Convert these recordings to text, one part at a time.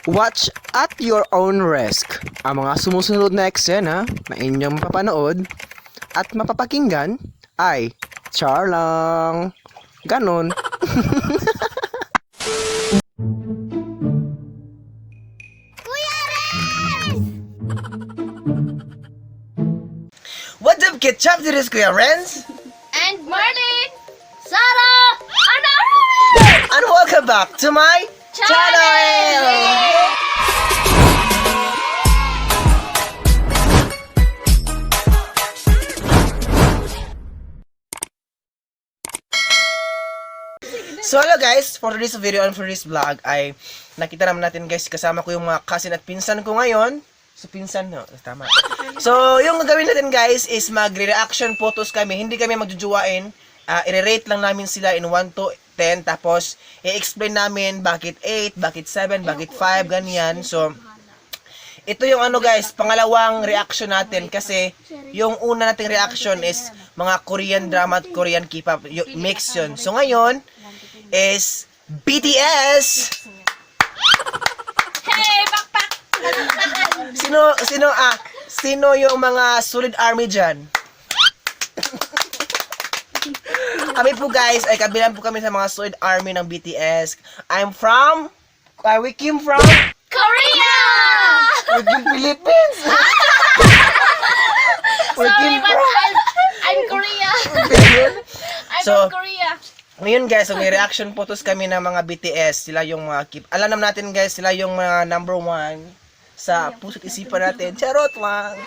Watch at your own risk. Ang mga sumusunod na eksena na inyong mapapanood at mapapakinggan ay char lang. Ganon. Kuya Rence! What's up, ketchup? This is Kuya Rence. And Marlene! Sarah! Ano? And welcome back to my channel! So hello guys, for this video and for this vlog ay nakita naman natin guys, kasama ko yung mga cousin at pinsan ko ngayon. So pinsan no, tama. So yung gagawin natin guys is magre-reaction photos kami, hindi kami magjujuwain. I-rate lang namin sila in 1 to 10 tapos i-explain namin bakit 8, bakit 7, bakit 5, ganyan. So ito yung ano guys, pangalawang reaction natin kasi yung una nating reaction is mga Korean drama at Korean K-pop mix yun. So ngayon is BTS. Hey, bakpak! Sino yung mga solid army diyan? Kami po guys, ay kabilang po kami sa mga solid army ng BTS. We came from Korea! we came Philippines. Sorry, but I'm Korea. I'm So, from Korea. ngayon guys, may reaction photos kami ng mga BTS. Sila yung mga alam naman natin guys, sila yung mga number 1 sa puso't isipan natin. Charot lang.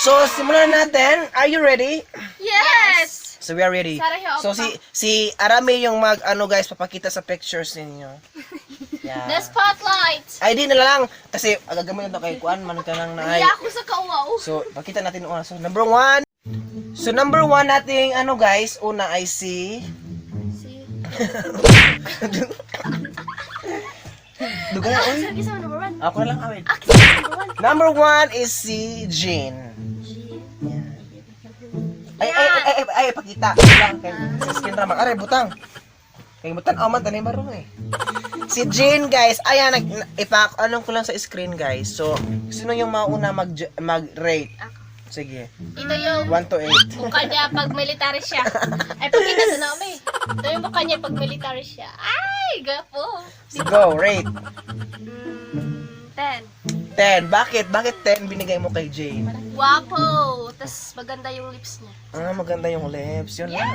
So, simulan natin. Are you ready? Yes! So, we are ready. So, si Arame yung guys, papakita sa pictures ninyo. Yeah. The spotlight! Ay, di na lang. Kasi, agagamay na kay Kuan, man ka lang na ay. Hindi ako sa kawaw. So, pakita natin una. So, number 1. So, number 1 nating, guys, una ay si... Dugay, oy. Isa number 1. Ako na lang, awit. Number 1. Number 1 is si Jin. Ay, pakita. Lang kay sa skin raman. Aray, butang. Kay butang, man, tanay marong eh. Si Jin, guys. Ayan, anong ko lang sa screen, guys. So, sino yung mauna mag-rate? Sige. Ito yung 1 to 8. mukha niya pag military siya. Ay, pakita sa namin. Ito yung mukha niya pag military siya. Ay, gapo. So, go, rate. 10. 10. Bakit? Bakit 10 binigay mo kay Jane? Guwapo. Tapos maganda yung lips niya. Maganda yung lips. Yun lang.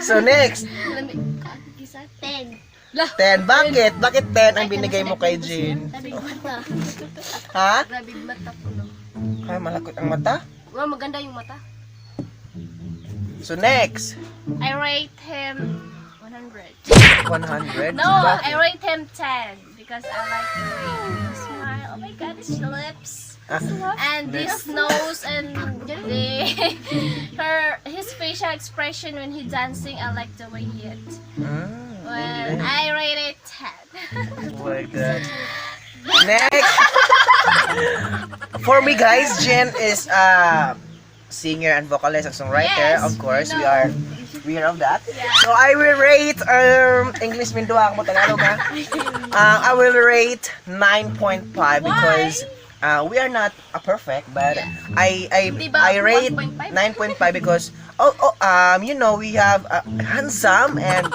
So, next. 10. 10. Bakit? Bakit 10 ang binigay mo kay Jane? Labig mata. Ha? Labig mata po, no? Ay, malakot ang mata? Well, maganda yung mata. So, next. I rate him 100. 100? No, Bakit? I rate him 10 because I like the way he smile. Oh my god, his lips. And his nose and his facial expression when he dancing, I like the way he it. Well, I rate it 10. Oh my god. Next. For me guys, Jen is a singer and vocalist and songwriter. Yes, of course, we we are aware of that. So I will rate English min duha ako Tagalog ha. I will rate 9.5 because we are not a perfect, but I rate 9.5 because we have handsome, and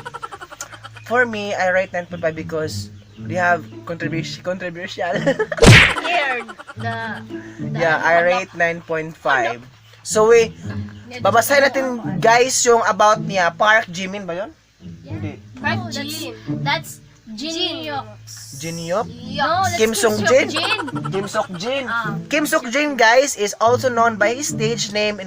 for me I rate 9.5 because we have controversial. Here, Yeah, I rate 9.5. So babasahin natin guys yung about niya. Park Jimin ba yun? Hindi. Park Jin. That's Jin Jinyop? No, that's Kim Sung Jin? Jin. Kim Sok Jin. Kim Sok Jin guys is also known by his stage name.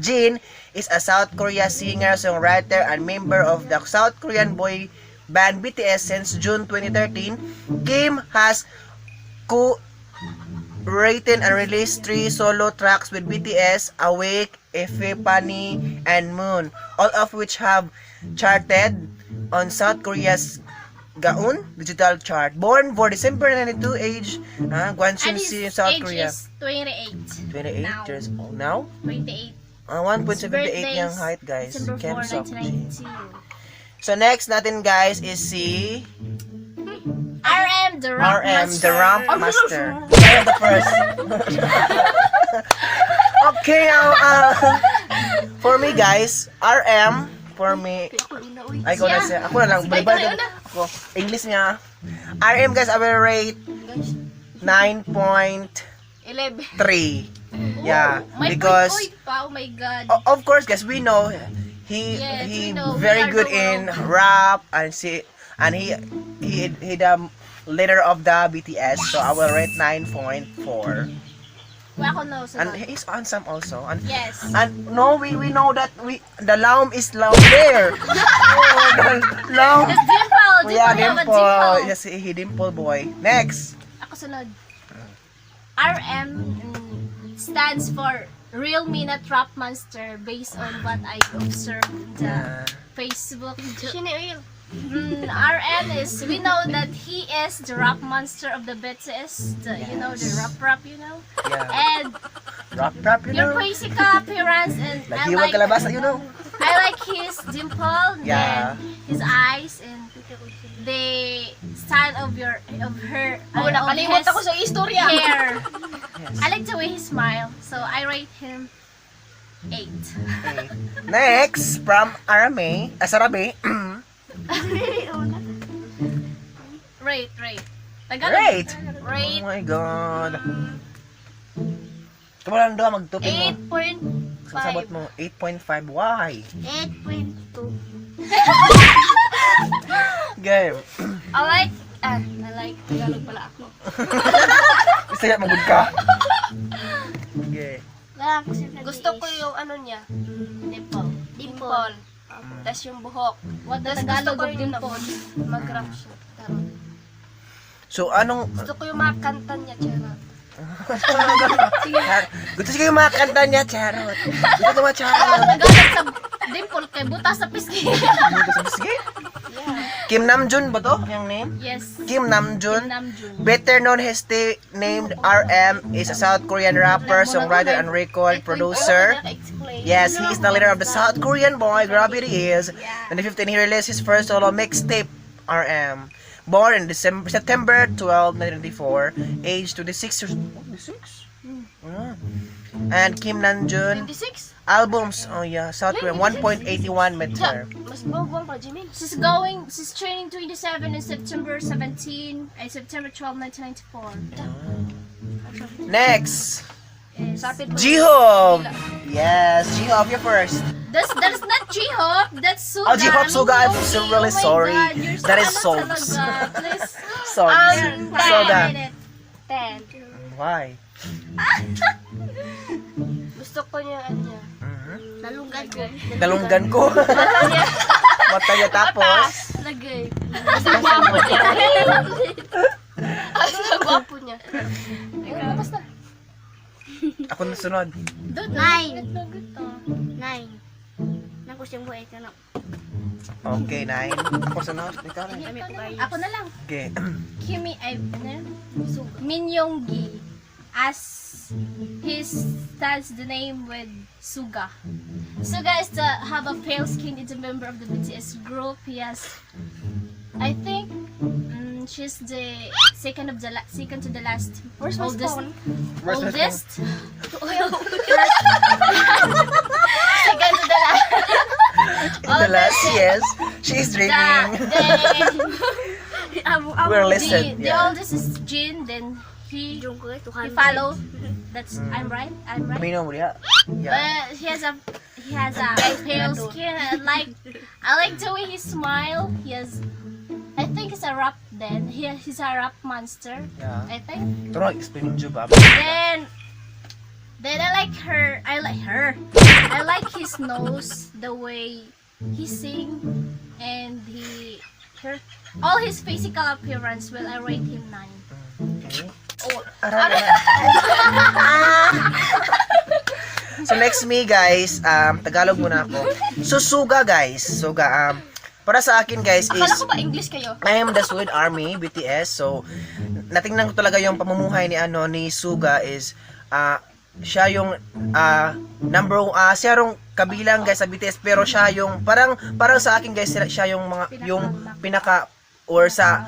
Jin is a South Korea singer, songwriter, and member of the South Korean boy band BTS since June 2013. Kim has written and released 3 solo tracks with BTS, Awake, Epiphany, and Moon, all of which have charted on South Korea's Gaon digital chart. Born for December 92, age Gwansun City, South Korea. Is 28. 28 now. years old now. 28. 1.78 yung height guys. December 4, Kim Sok Jin. 1992. So next natin guys is si RM, the ramp RM, master. the ramp master. I am the first. Okay, for me guys, RM, for me, ay ko na siya. Ako na lang, balik ako. English niya. RM guys, I will rate 9.3. 11. Yeah, May because point pa, oh my God. of course guys, we know he Yes, he we know. very We are good the in rap and he the leader of the BTS, so I will rate 9.4. Wala ko no, And sunod. he is handsome also. And Yes. no, we know that the laum is laum there. Oh, the laum. It's dimple. Yeah, Dimple. dimple. Yes, he dimple boy. Next. Ako sunod. RM stands for Real Minute Rap Monster based on what I observed in the Facebook. RM is, we know that he is the rap monster of the BTS, you know, the rap, you know. Yeah. And Rap, you your know. physical appearance, and Naghiwag kalabasa, you know. I like his dimple, Yeah. and his eyes, and the style of her, Nakalimot ako sa istorya. hair. Yes. I like the way he smiles, so I rate him 8. Okay. Next, from Arame, Sarabe. Rate. Tagalog. Rate. Oh Rate my God. Kamalan doon, magtupin mo. 8.5. Sasabot mo, 8.5. Why? 8.2. Game. I like Tagalog pala ako. Gusto niya magod ka? Okay. Gusto ko yung ano niya. Dimple. Dimple. Tapos yung buhok. What the Tas Tagalog gusto of ko yung dimple? Mag-rap siya. Tarot. So, anong... Gusto ko yung mga kanta niya, charot. Gusto siya yung mga kanta niya, charot. Gusto ko mga charot. Tagalog sa dimple kay butas sa pisngi. Sige. Kim Namjoon ba to? Yung name? Yes. Kim Namjoon. Namjoon. Better known as named RM, is a South Korean rapper, songwriter, and record producer. Yes, he is the leader of the South Korean boy group BTS. In 2015, he released his first solo mixtape, RM. Born in September 12, 1994, age 26 years old. 26? And Kim Namjoon 26? albums, South Korean 1.81 midterm. Mas bawang pa, Jimin. She's turning 27 in September 17, September 12, 1994. Next, Sapit mo. JHope. Yes, JHope, you first. That's not JHope, that's Suga. Oh, JHope, Suga, I'm so really my sorry. God, you're That is so Soaps. talaga. Please. Sorry. Soga. 10. Why? Gusto ko niya, ano niya. Nalunggan ko. Dalunggan ko. Mata niya tapos. Lagay. Asa gwapo niya. Asa gwapo niya. Basta. Ako na sunod. Nine. Nang gusto mo ay kana. Okay, 9. Ako sunod. Ikaw rin. Ako na lang. Okay. Min Yoongi, as his stands the name with Suga. Suga is have a pale skin. Is a member of the BTS group. He has, I think, she's the second to the last. Where's my oldest? phone? Oldest. Second to the last. The last, yes. She is dreaming. We're listening. The Yeah. oldest is Jin. Then he Jungkook, he follow. That's I'm right. Mino mo diya. Yeah. He has a pale skin. I like the way he smile. I think he's a rap then. He's a rap monster. Yeah. I think. Turo, explain yung job. Then I like her. I like his nose, the way he sing, and all his physical appearance. Well, I rate him 9. Okay. So next me guys, Tagalog muna ako. So Suga guys. Suga para sa akin guys is Akala ko ba English kayo? I am the Swede Army BTS. So natingnan ko talaga yung pamumuhay ni Suga is siya yung siya yung kabilang guys sa BTS, pero siya yung parang sa akin guys siya yung pinaka or sa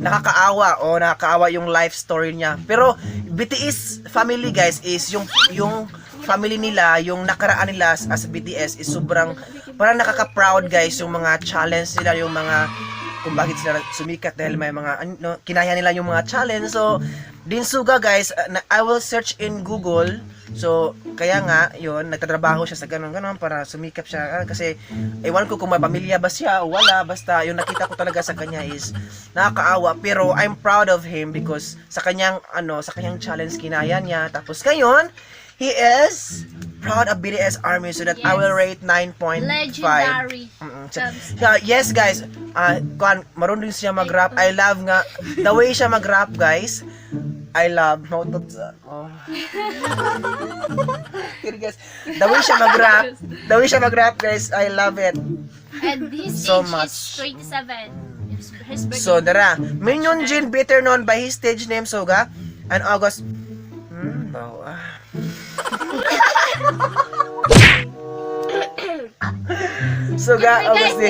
nakakaawa yung life story niya. Pero BTS family guys is yung family nila, yung nakaraan nila as BTS is sobrang parang nakaka-proud guys yung mga challenge nila, yung mga kung bakit sila sumikat dahil may mga kinaya nila yung mga challenge. So din Suga guys, I will search in Google. So kaya nga yun, nagtatrabaho siya sa ganun para sumikap siya kasi ewan ko kung may pamilya ba siya o wala, basta yung nakita ko talaga sa kanya is nakakaawa, pero I'm proud of him because sa kanyang challenge kinaya niya. Tapos ngayon he is proud of BTS Army, so that I will rate 9.5. Legendary. Yes guys, marunong siya mag-rap. I love nga the way siya mag-rap guys. I love UMOTOT. Guys, the way siya mag-rap guys, I love it. And his So age much. is 27. His birthday. So dara, Injin better known by his stage name Suga, and August. Suga, August.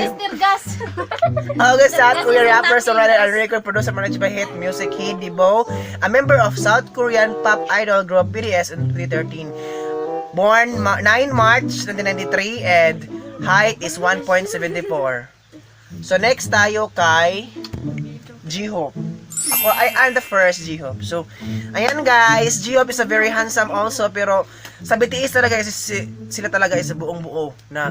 August, South Korean rapper, songwriter, and record producer managed by Hit Music Hee Debo, a member of South Korean pop idol group BTS in 2013. Born 9 March 1993 and height is 1.74. So next tayo kay JHope. I'm the first JHope. So, ayan guys, JHope is a very handsome also, pero sa BTS talaga sila talaga is buong buo na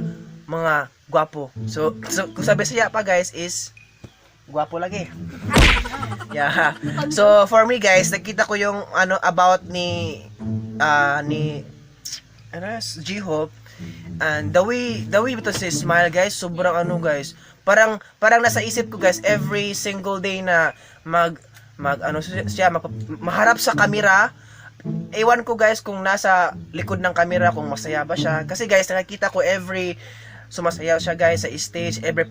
mga gwapo. So kung sabi siya pa guys is gwapo lagi. Yeah. So for me guys, nakita ko yung about ni JHope, and the way ito si smile guys, sobrang guys, parang nasa isip ko guys every single day na maharap sa camera. Ewan ko guys kung nasa likod ng camera kung masaya ba siya, kasi guys nakikita ko every sumasaya siya guys sa stage, every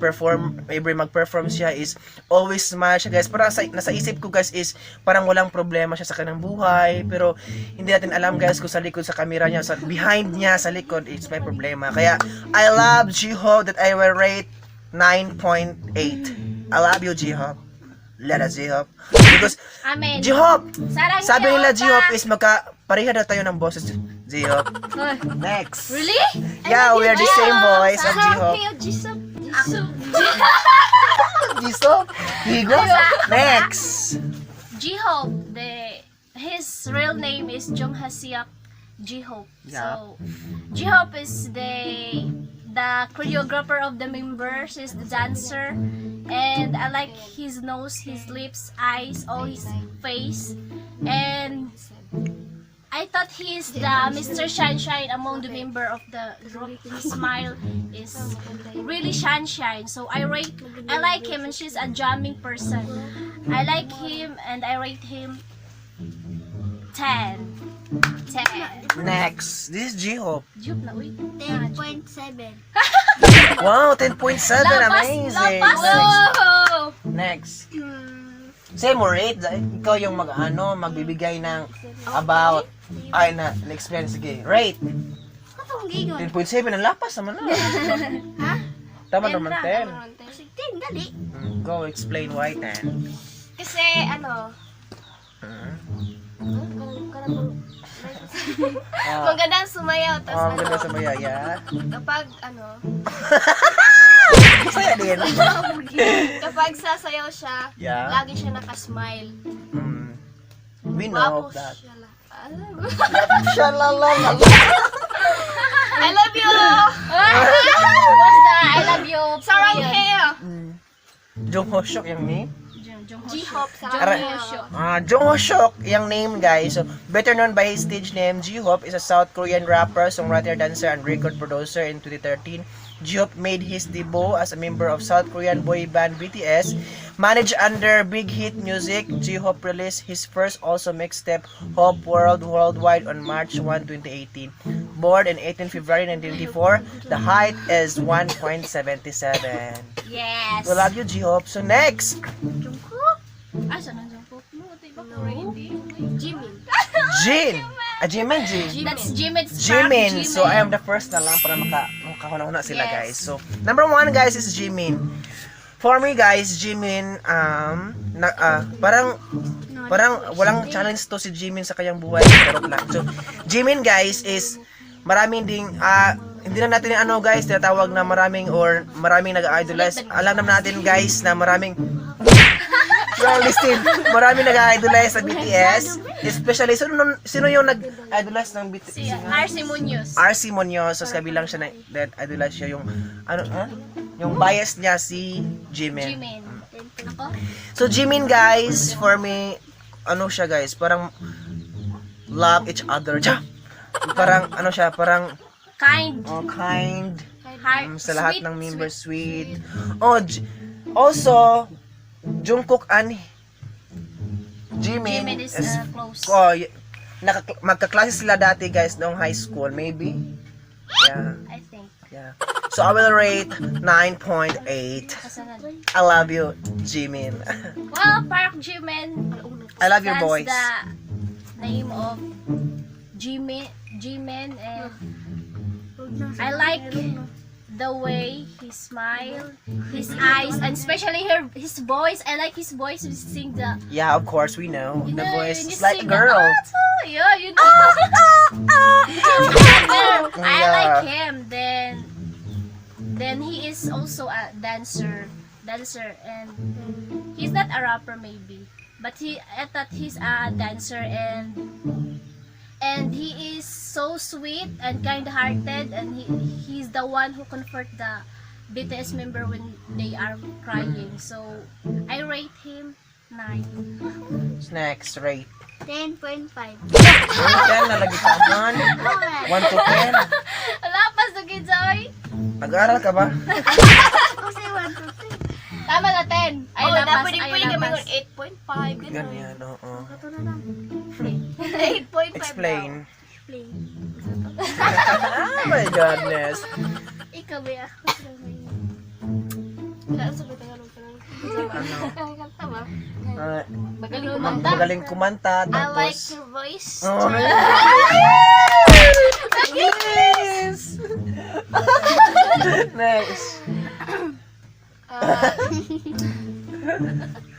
mag-perform siya is always smile siya guys. Parang nasa isip ko guys is parang walang problema siya sa kanyang buhay, pero hindi natin alam guys kung sa likod sa camera niya, sa behind niya sa likod it's may problema. Kaya I love JHope that I will rate 9.8. I love you JHope. Let us JHope. Because Amen. JHope, Sarang sabi nila Jehovah. JHope is pareha na tayo ng boses. JHope. Next. Really? Yeah, we are the same voice of JHope. JHope? Higo? Next. JHope, his real name is Jungkook JHope. Yeah. So JHope is the choreographer of the members, is the dancer, and I like his nose, his lips, eyes, all his face, and I thought he's the Mr. Sunshine among the member of the group. His smile is really sunshine. So I like him, and she's a charming person. I like him and I rate him 10. Next. This is JHope. Jupe na, uy. 10.7. Wow, 10.7. Amazing. Whoa! Next. Say mo rate. Ikaw yung magbibigay ng about na-experience. Sige. Rate. Katong gigon. 10.7. Ang lapas naman na. Ha? Tama naman 10. 10 gali. Go explain why 10. Kasi magandang sumayaw, tas Ang ganda sa mayaya. kapag Masaya din. kapag sasayaw siya, Yeah. lagi siya nakasmile. We know Wapo that. siya lang. Shalalala. I love you! What's the I love you? Sarang Korean? hair! Jungkook yung name? JHope, sarang hair. Jungkook yung name guys. So, better known by his stage name, JHope is a South Korean rapper, songwriter, dancer, and record producer. In 2013, JHope made his debut as a member of South Korean boy band BTS. Managed under Big Hit Music, JHope released his first also mixtape, Hope Worldwide on March 1, 2018. Born in 18 February 1994, the height is 1.77. Yes. We love you, JHope. So next, Ay, saan ang Jungkook? No, diba hindi? Jimin. Jimin. That's Jimin's Jimin. So I am the first na lang para makahuna-huna sila Yes. guys. So number 1 guys is Jimin. For me guys, Jimin, parang walang challenge to si Jimin sa kanyang buhay. Charot lang. So, Jimin guys is maraming ding, hindi na natin guys, tinatawag na maraming nag-idolize. Alam naman natin guys na maraming nag-idolize sa BTS. Especially, sino yung nag-idolize ng BTS? Si RC Munoz. RC Munoz. So, kabilang siya na-idolize siya yung, yung bias niya si Jimin. Jimin. Ako? So, Jimin guys, for me, siya guys, parang love each other. Parang, siya, parang Kind. kind. Heart. Sa lahat Sweet, ng members, sweet. sweet. Also, Jungkook and Jimin Jimin is close. magkaklase sila dati guys noong high school, maybe. Yeah. I think. Yeah. So I will rate 9.8. Kasunod. I love you, Jimin. Well, Park Jimin. I love your That's voice. the name of Jimin, and I like the way he smile, his eyes, and especially his voice. I like his voice to sing the. Yeah, of course we know. You The know, voice when you is like a sing girl. Yeah, you know. I Yeah. like him. Then he is also a dancer, and he's not a rapper maybe, but I thought he's a dancer, and he is so sweet and kind-hearted, and he's the one who comfort the BTS member when they are crying. So I rate him 9. Next, rate. 10.5. 10 na lagi taman. 1 to 10. Wala pa sa Joy. Nag-aaral ka ba? Kasi 1 to 10. Tama na 10. Ay, Oh, lapas. dapat Ay, pwede kami lapas. ng 8.5. Ganyan, oo. Ito na lang. 8.5 Explain. Explain. Oh my goodness. Ikaw ba ako? Kailangan sa Tagalog ka lang. Tama. Magaling kumanta. I like Tapos... your voice. Oh, yes! Next.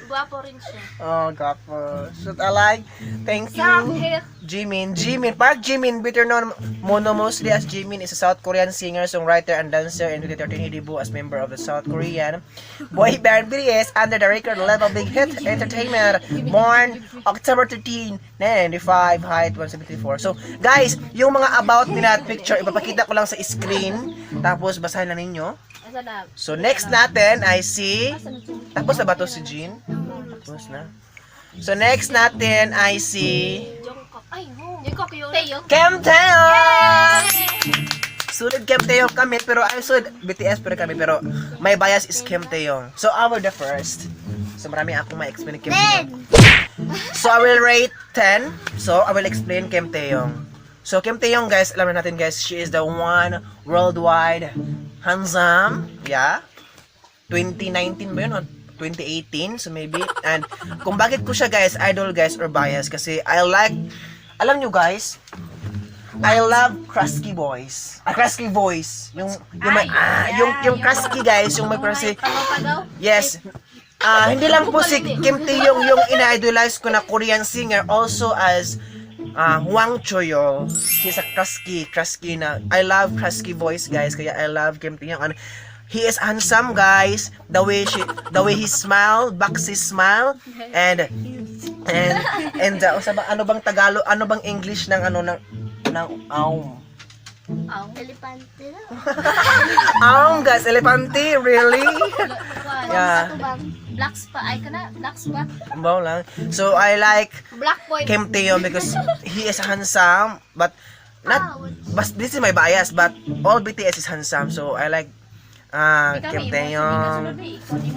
Guwapo rin siya. Oh, gapo. Should I like? Thank you. Jimin. Park Jimin, better known mostly as Jimin, is a South Korean singer, songwriter, and dancer. In 2013, he debuted as member of the South Korean boy band BTS under the record label Big Hit Entertainment. Born October 13, 1995, height 174. So, guys, yung mga about nila at picture, ipapakita ko lang sa screen. Tapos, basahin lang ninyo. Asa na? So, next natin ay si... Tapos na ba to si Jean? Tapos na. So, next natin ay si... Jungkook. Ay, Jungkook yun. Taeyong. Kim Taeyong! Sulit Kim Taeyong kami, pero ay sulit BTS pero kami, pero my bias is Kim Taeyong. So, I will the first. So, marami akong ma-explain Kim Taeyong. So, I will rate 10. So, I will explain Kim Taeyong. So, Kim Taeyong, guys, alam na natin, guys, she is the one worldwide handsome. Yeah. 2019 ba yun? O 2018? So, maybe. And, kung bakit ko siya, guys, idol, guys, or bias, kasi I like, alam nyo, guys, I love crusky voice. Crusky voice. Yung may, yung crusky, guys, yung may crusky. Pagaw-pagaw. Yes. Hindi lang po si Kim Taeyong yung ina-idolize ko na Korean singer, also as Hwang Choyo. He's a crusky na. I love crusky voice, guys. Kaya I love Kim Taeyong. And he is handsome, guys. The way he smile, boxy smile, and ano bang Tagalog, ano bang English ng Elepante na. guys, elepante, really? Yeah. Black spot. Ay ka na. Black spot. Baw lang. So I like Black boy. Kim Taeyong because he is handsome, but this is my bias, but all BTS is handsome, so I like Kim Taeyong.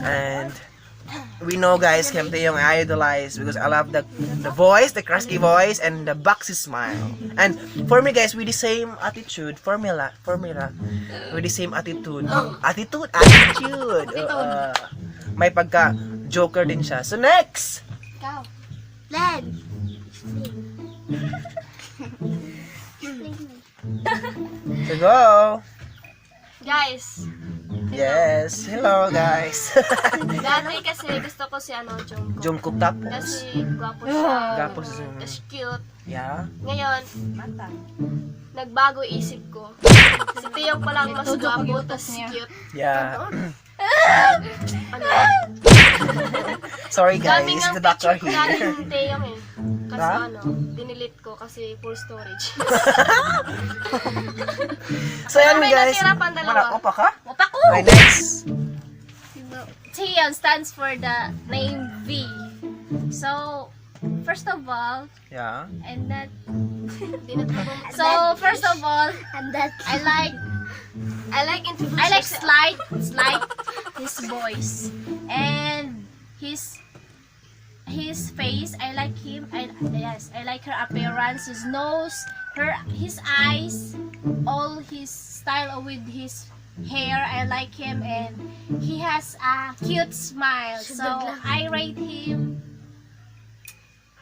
And we know, guys, Kim Taeyong I idolize because I love the voice, the crusky voice, and the boxy smile. And for me, guys, with the same attitude, formula, with the same attitude. May pagka joker din siya. So next. Ikaw. Len. So go. Guys, Yes. Hello, guys. Dati kasi gusto ko si Jungkook. Jungkook tapos. Kasi gwapo siya. Gwapo siya. Tapos cute. Yeah. Ngayon, nagbago isip ko. Si Taeyong pa lang mas gwapo, tapos cute. Yeah. Sorry guys, Daming ang the doctor picture ko here. galing Taeyong eh. Kasi Ha? dinilit ko kasi full storage. So yan May guys. natira pang dalawa. Opa ka? Wapa ko! Okay, next. Taeyong stands for the name V. So, first of all, Yeah. and that. Di na ito So, first of all, And that, I like Slight his voice and his face. I like him. I like her appearance, his nose, his eyes, all his style with his hair. I like him, and he has a cute smile. So I rate him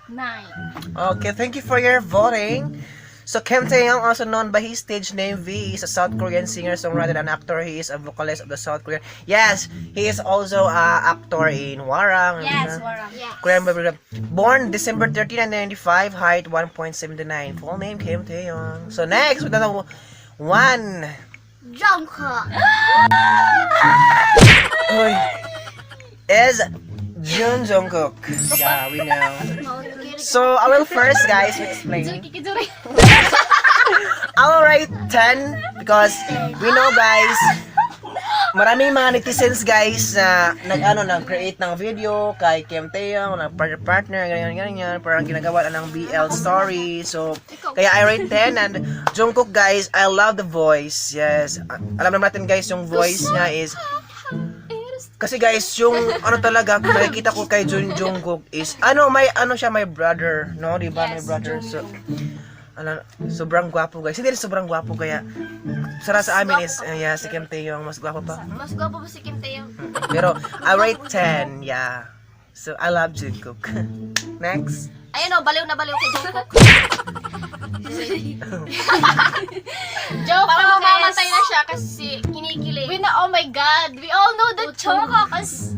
9. Okay, thank you for your voting. So Kim Taeyong, also known by his stage name V, is a South Korean singer, songwriter, and actor. He is a vocalist of the South Korean. Yes, he is also a actor in Warang. Yes, Warang. yeah. Korean movie. Born December 13, 1995, height 1.79. Full name Kim Taeyong. So next, with another one. Jungkook. Uy, is Jungkook. Yeah, we know. So I will first, guys, explain. I'll rate 10 because we know, guys, maraming mga netizens, guys, na nag-create ng video kay Kim Taeyong, na partner, ganyan, parang ginagawa na ng BL story. So, kaya I rate 10. And Jungkook, guys, I love the voice. Yes. Alam naman natin, guys, yung voice niya is kasi guys, yung talaga nakikita ko kay Jungkook is may brother, no? Di ba? Yes, My brother. So sobrang gwapo, guys. Hindi rin sobrang gwapo kaya sa amin is si Kim Taeyong mas gwapo pa. Mas gwapo ba si Kim Taeyong? Pero I rate 10, yeah. So I love Jungkook. Next. Ayun baliw na baliw kay Jungkook. Joke, Parang mamamatay na siya kasi kinikilig. oh my God, we all know that Jungkook is.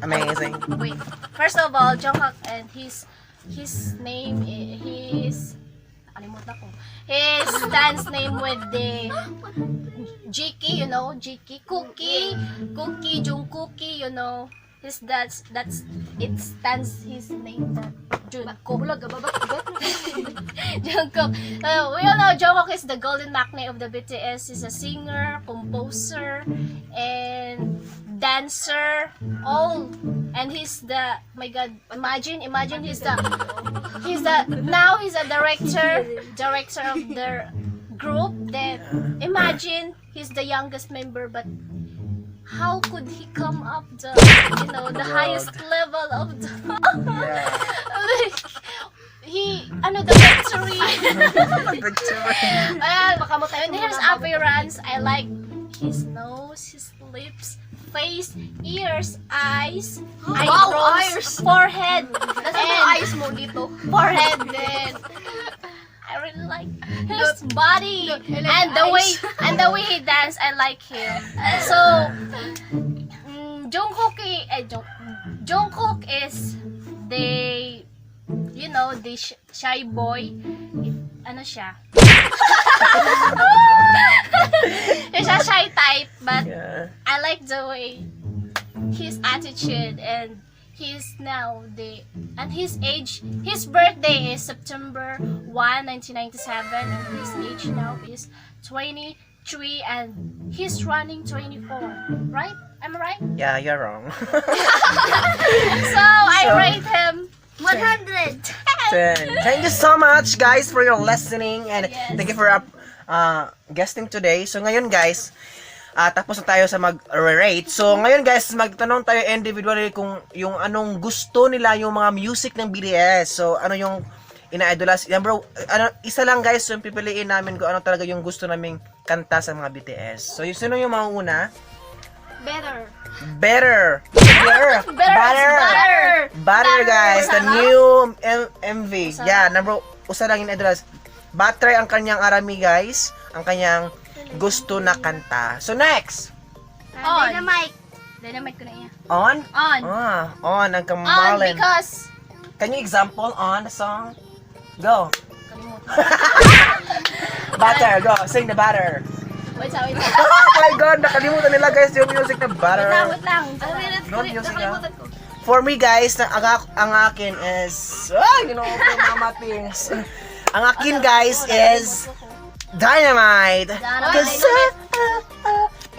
Amazing. Wait, first of all, Jungkook and his name nakalimutan ko. His dance name with the Jiki, Cookie, Jungkookie, it stands his name that Jungkook. Jungkook. We all know Jungkook is the golden maknae of the BTS. He's a singer, composer, and dancer. All. And he's the, my God, imagine he's a director of the group. Then imagine he's the youngest member, but how could he come up the highest level of the like the victory. Victory. And his appearance, I like his nose, his lips, face, ears, eyes, eyebrows, forehead, and Ayos mo dito. forehead. Then I really like his body and the way he dance. I like him. So Jungkook is the the shy boy. Siya? He's a shy type, but Yeah. I like the way his attitude, and he's now his age. His birthday is September 1, 1997, and his age now is 23, and he's running 24. Right? Am I right? Yeah, you're wrong. So I rate him 100. 10. Thank you so much, guys, for your listening, and Yes. thank you for guesting today. So ngayon, guys, tapos na tayo sa mag-rate. So ngayon, guys, magtanong tayo individually kung yung anong gusto nila yung mga music ng BTS. So ano yung ina-idolas. Bro, isa lang, guys, yung pipiliin namin kung ano talaga yung gusto naming kanta sa mga BTS. So yung sino yung mauna? Better. Better, guys, the new MV. Yeah, usa lang yung address. Butter ang kanyang arami, guys, ang kanyang gusto na kanta. So next, On. Dynamite. Dynamite ko na iya. On? On. On ang On kamalan. because... Can you example on the song? Go. Kalimutan. Butter, go. Sing the butter. Wait lang. Oh my God, nakalimutan nila guys yung music na butter. Wait lang. Don't music, Nakalimutan ko. For me guys, ang akin is... Ay, ginawa ko yung mama things. Ang akin guys is... Dynamite. Cause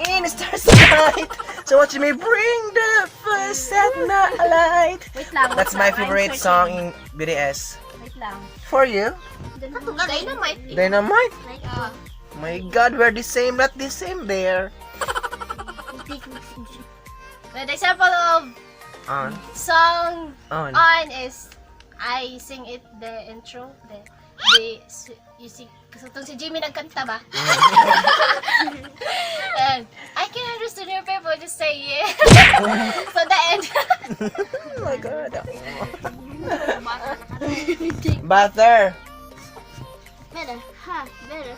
in the stars tonight, so watch me bring the first at night. Wait lang. That's my favorite song in BTS. Wait lang. For you, Dynamite. Dynamite. My God, we're the same, not the same there. The example of On, song on. on is I sing it the intro, you see, kasi itong si Jimin nagkanta ba? And I can understand your people, just say yeah. So the end. Oh my God. Butter. Better. Ha, better.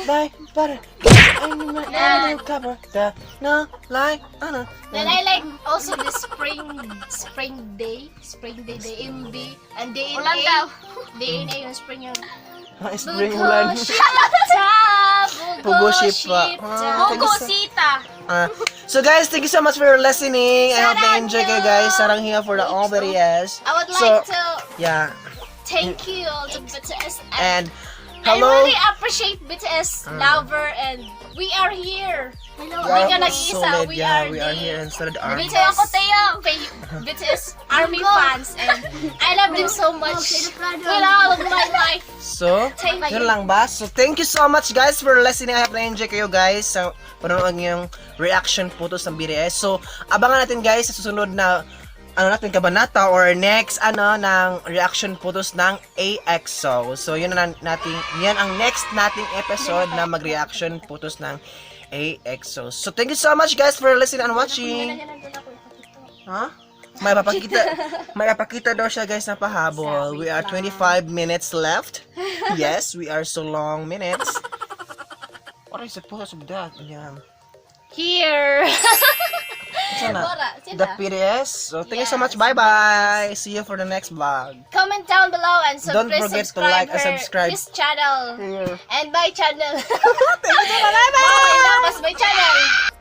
Bye, butter. I'm cover the no lie. Then I like also the spring day, the MB, and day in Ulan A. daw. Day in A yung spring yung Spring ulan. Bugo ship pa. Bugo sita. So guys, thank you so much for listening. I hope you enjoy kayo guys. Sarang here for the all BTS. I would So, like to yeah. thank you to BTS And I hello. really appreciate BTS lover and we are here. Hello, We are ka nag-iisa. solid, We yeah, are we are here in Solid Army. BTS, BTS Army fans and I love them so much. With all of my life. So, Thank you. yun lang ba? So, thank you so much guys for listening. I hope na-enjoy kayo guys sa panonood niyong reaction photos ng BTS. So, abangan natin guys sa susunod na natin kabanata or next ng reaction photos ng AXO. So, yan ang next nating episode na mag-reaction photos ng AXO. So, thank you so much guys for listening and watching. Ha? May papakita daw siya guys na pahabol. We are 25 minutes left. Yes, we are so long minutes. What is the purpose of that? Yeah. Here. Sana, Bora, the sila. BTS. So, thank you so Yes, much. Bye-bye. See you for the next vlog. Comment down below and Don't please forget to subscribe like and her- subscribe. this channel Yeah. and my channel. Bye-bye. My channel.